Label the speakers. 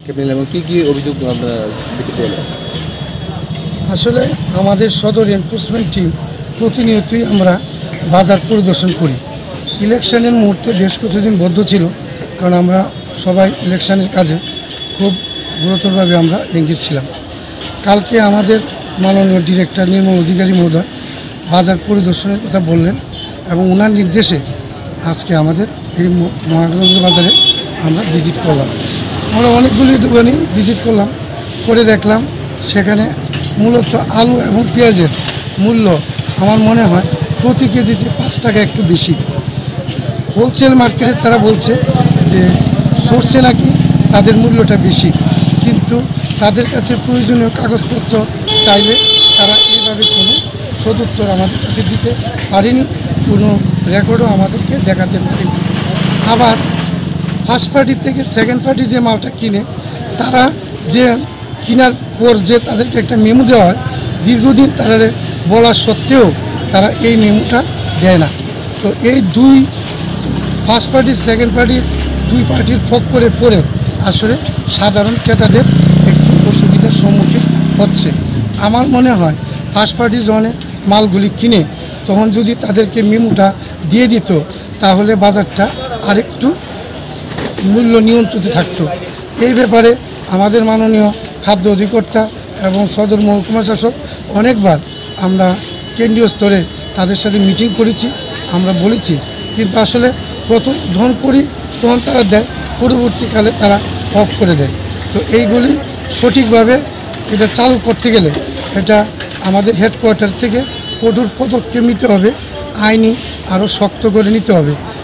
Speaker 1: এবং কি কি অভিযোগ আমরা দেখতে পেলাম?
Speaker 2: আসলে আমাদের সদর এনফোর্সমেন্ট টিম প্রতিনিয়তই আমরা বাজার পরিদর্শন করি। ইলেকশনের মুহূর্তে বেশ কিছুদিন বদ্ধ ছিল, কারণ আমরা সবাই ইলেকশনের কাজে খুব গুরুতরভাবে আমরা এঙ্গেজ ছিলাম। কালকে আমাদের মাননীয় ডিরেক্টর নির্মল অধিকারী মহোদয় বাজার পরিদর্শনের কথা বললেন এবং ওনার নির্দেশে আজকে আমাদের এই মহারাজগঞ্জ বাজারে আমরা ভিজিট করলাম। আমরা অনেকগুলি দোকানই ভিজিট করলাম, করে দেখলাম সেখানে মূলত আলু এবং পেঁয়াজের মূল্য আমার মনে হয় প্রতি কেজিতে 5 টাকা একটু বেশি। হোলসেল মার্কেটে তারা বলছে যে সোর্সে নাকি তাদের মূল্যটা বেশি, কিন্তু তাদের কাছে প্রয়োজনীয় কাগজপত্র চাইলে তারা এইভাবে কোনো সদুত্তর আমাদের কাছে দিতে পারেনি, কোনো রেকর্ডও আমাদেরকে দেখাতে পারেনি। আবার ফার্স্ট পার্টি থেকে সেকেন্ড পার্টি যে মালটা কিনে তারা যে কেনার পর যে তাদেরকে একটা মেমো দেওয়া হয়, দীর্ঘদিন তারা বলা সত্ত্বেও তারা এই মেমোটা দেয় না। তো এই দুই ফার্স্ট পার্টি সেকেন্ড পার্টির দুই পার্টির ফক করে পড়ে আসলে সাধারণ ক্রেতাদের একটু অসুবিধার সম্মুখীন হচ্ছে। আমার মনে হয় ফার্স্ট পার্টি জনে মালগুলি কিনে তখন যদি তাদেরকে মেমোটা দিয়ে দিত তাহলে বাজারটা আরেকটু মূল্য নিয়ন্ত্রিত থাকতো। এই ব্যাপারে আমাদের মাননীয় খাদ্য অধিকর্তা এবং সদর মহকুমা শাসক অনেকবার আমরা কেন্দ্রীয় স্তরে তাদের সাথে মিটিং করেছি, আমরা বলেছি, কিন্তু আসলে প্রথম যখন করি তখন তারা দেয়, পরবর্তীকালে তারা অফ করে দেয়। তো এইগুলি সঠিকভাবে এটা চালু করতে গেলে এটা আমাদের হেডকোয়ার্টার থেকে কঠোর পদক্ষেপ নিতে হবে, আইনি আরও শক্ত করে নিতে হবে।